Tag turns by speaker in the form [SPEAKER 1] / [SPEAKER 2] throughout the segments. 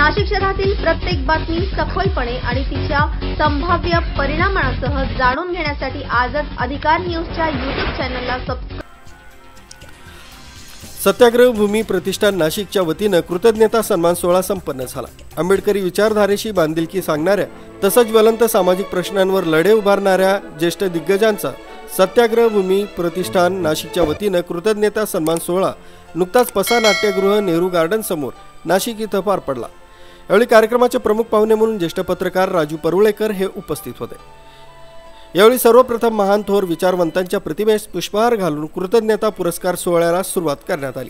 [SPEAKER 1] नाशिक शहरातील प्रत्येक बातमी सखोलपणे आणि तिच्या संभाव्य परिणामांसह जाणून घेण्यासाठी आजच अधिकार न्यूजच्या YouTube चॅनलला सबस्क्राइब.
[SPEAKER 2] सत्याग्रह भूमी प्रतिष्ठान नाशिकच्या वतीने कृतज्ञता सन्मान सोहळा संपन्न झाला. आंबेडकरी विचारधारेशी बांधिलकी सांगणाऱ्या तसंच ज्वलंत सामाजिक प्रश्नांवर लढे उभारणाऱ्या ज्येष्ठ दिग्गजांचा सत्याग्रह भूमी प्रतिष्ठान नाशिकच्या वतीने कृतज्ञता सन्मान सोहळा नुकताच पसा नाट्यगृह नेहरू गार्डन समोर नाशिक इथं पार पडला. यावेळी कार्यक्रमाचे प्रमुख पाहुणे म्हणून ज्येष्ठ पत्रकार राजू परुळेकर हे उपस्थित होते. यावेळी सर्वप्रथम महान थोर विचारवंतांच्या प्रतिमेस पुष्पहार घालून कृतज्ञता पुरस्कार सोहळ्याला सुरुवात करण्यात आली.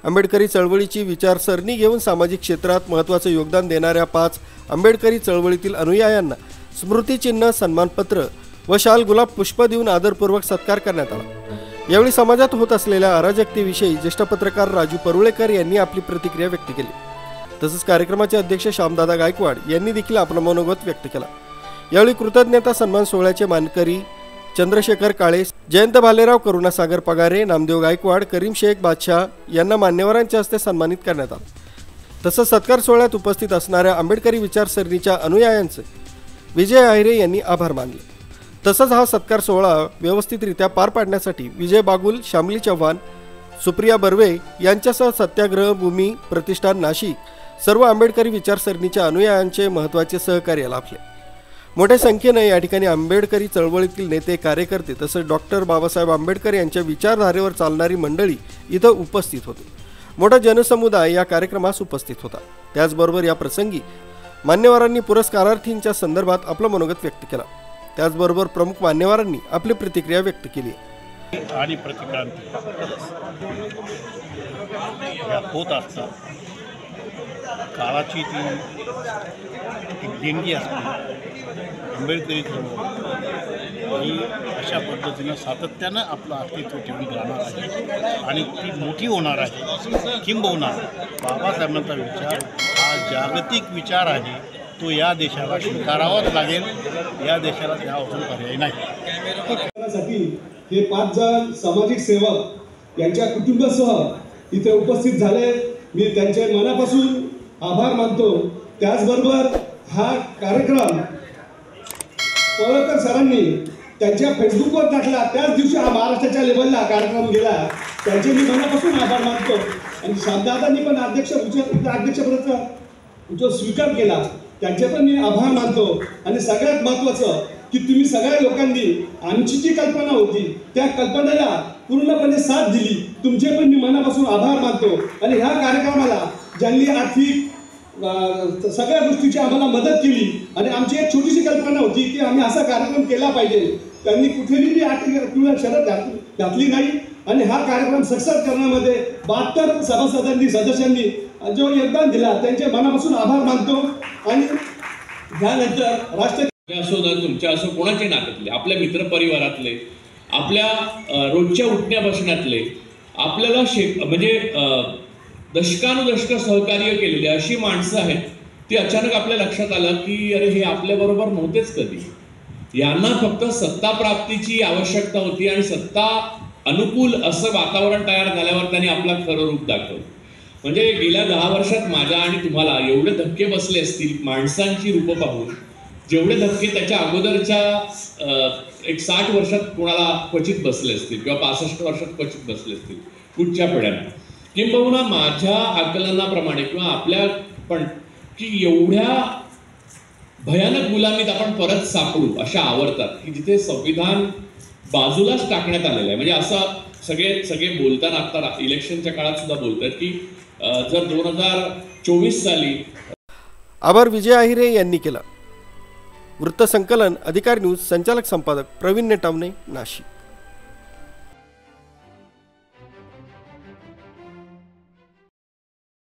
[SPEAKER 2] आंबेडकरी चळवळीची विचारसरणी घेऊन सामाजिक क्षेत्रात महत्त्वाचे योगदान देणाऱ्या 5 आंबेडकरी चळवळीतील अनुयायांना स्मृतिचिन्ह, सन्मानपत्र व शाल गुलाब पुष्प देऊन आदरपूर्वक सत्कार करण्यात आला. यावेळी समाजात होत असलेल्या अराजकतेविषयी ज्येष्ठ पत्रकार राजू परुळेकर यांनी आपली प्रतिक्रिया व्यक्त केली. तसंच कार्यक्रमाचे अध्यक्ष श्यामदादा गायकवाड यांनी देखील आपला मनोगत व्यक्त केला. यावेळी कृतज्ञता सन्मान सोहळ्याचे मानकरी चंद्रशेखर काळे, जयंत भालेराव, करुणासागर पगारे, नामदेव गायकवाड, करीम शेख बादशाह यांना मान्यवरांच्या हस्ते सन्मानित करण्यात आले. तसंच सत्कार सोहळ्यात उपस्थित असणाऱ्या आंबेडकरी विचारसरणीच्या अनुयायांचे विजय आहिरे यांनी आभार मानले. तसंच हा सत्कार सोहळा व्यवस्थितरित्या पार पाडण्यासाठी विजय बागुल, श्यामली चव्हाण, सुप्रिया बर्वे यांच्यासह सत्याग्रह भूमी प्रतिष्ठान नाशिक सर्व आंबेडकरी विचारसरणीच्या अनुयायांचे महत्त्वाचे सहकार्य लाभले. मोठ्या संख्येने या ठिकाणी आंबेडकरी चळवळीतील नेते, कार्यकर्ते तसंच डॉक्टर बाबासाहेब आंबेडकर यांच्या विचारधारेवर चालणारी मंडळी इथं उपस्थित होते. मोठा जनसमुदाय या कार्यक्रमास उपस्थित होता. त्याचबरोबर या प्रसंगी मान्यवरांनी पुरस्कारार्थींच्या संदर्भात आपलं मनोगत व्यक्त केलं. त्याचबरोबर प्रमुख मान्यवरांनी आपली प्रतिक्रिया व्यक्त केली.
[SPEAKER 3] आणि प्रतिक्रांती होत असतात. काळाची ती एक देणगी असते. आंबेडकरी चळवळ ही अशा पद्धतीनं सातत्यानं आपलं अस्तित्व ठेवून राहणार आहे आणि ती मोठी होणार आहे. किंबहुना बाबासाहेबांचा विचार हा जागतिक विचार आहे. तो या देशाला स्वीकारावाच लागेल. या देशाला त्यापासून पर्याय नाही.
[SPEAKER 4] हे 5 जण सामाजिक सेवक यांच्या कुटुंबासह इथे उपस्थित झाले. मी त्यांचे मनापासून आभार मानतो. त्याचबरोबर हा कार्यक्रम परुळेकर सरांनी त्यांच्या फेसबुकवर टाकला. त्याच दिवशी हा महाराष्ट्राच्या लेवलला कार्यक्रम गेला. त्यांचे मी मनापासून आभार मानतो. आणि श्यामदादांनी पण अध्यक्षपदाचा जो स्वीकार केला त्यांचे पण मी आभार मानतो. आणि सगळ्यात महत्त्वाचं की तुम्ही सगळ्या लोकांनी आमची जी कल्पना होती त्या कल्पनेला पूर्णपणे साथ दिली. तुमचे पण मी मनापासून आभार मानतो. आणि ह्या कार्यक्रमाला ज्यांनी आर्थिक सगळ्या गोष्टीची आम्हाला मदत केली आणि आमची एक छोटीशी कल्पना होती की आम्ही असा कार्यक्रम केला पाहिजे, त्यांनी कुठेही आर्थिक शरत घातली नाही. आणि हा कार्यक्रम सक्सेस करण्यामध्ये 72 सदस्यांनी जो योगदान दिला त्यांचे मनापासून आभार मानतो. आणि त्यानंतर राष्ट्र
[SPEAKER 5] असो ना तुमच्या असो कोणाचे नात्यातले, आपल्या मित्रपरिवारातले, आपल्या रोजच्या उठण्या बसण्यातले, आपल्याला म्हणजे दशकानुदशक सहकार्य केलेले अशी माणसं आहेत. ती अचानक आपल्या लक्षात आलं की अरे हे आपल्याबरोबर नव्हतेच कधी. यांना फक्त सत्ता प्राप्तीची आवश्यकता होती आणि सत्ता अनुकूल असं वातावरण तयार झाल्यावर त्यांनी आपला खरं रूप दाखवलं. म्हणजे गेल्या 10 वर्षात माझ्या आणि तुम्हाला एवढे धक्के बसले असतील माणसांची रूपं पाहून, जेवढे धक्के त्याच्या अगोदरच्या एक 60 वर्षात कोणाला क्वचित बसले असतील किंवा 65 वर्षात क्वचित बसले असतील कुठच्या पिढ्यांना. किंबहुना माझ्या आकलनाप्रमाणे किंवा आपल्या पण की एवढ्या भयानक गुलामीत आपण परत सापडू अशा आवरतात की जिथे संविधान बाजूलाच टाकण्यात आलेलं आहे. म्हणजे असं सगळे बोलताना आता इलेक्शनच्या काळात सुद्धा बोलतात की जर 2024 साली.
[SPEAKER 2] आभार विजय आहिरे यांनी केला. वृत्तसंकलन अधिकार न्यूज, संचालक संपादक प्रवीण नेटावणे, नाशिक.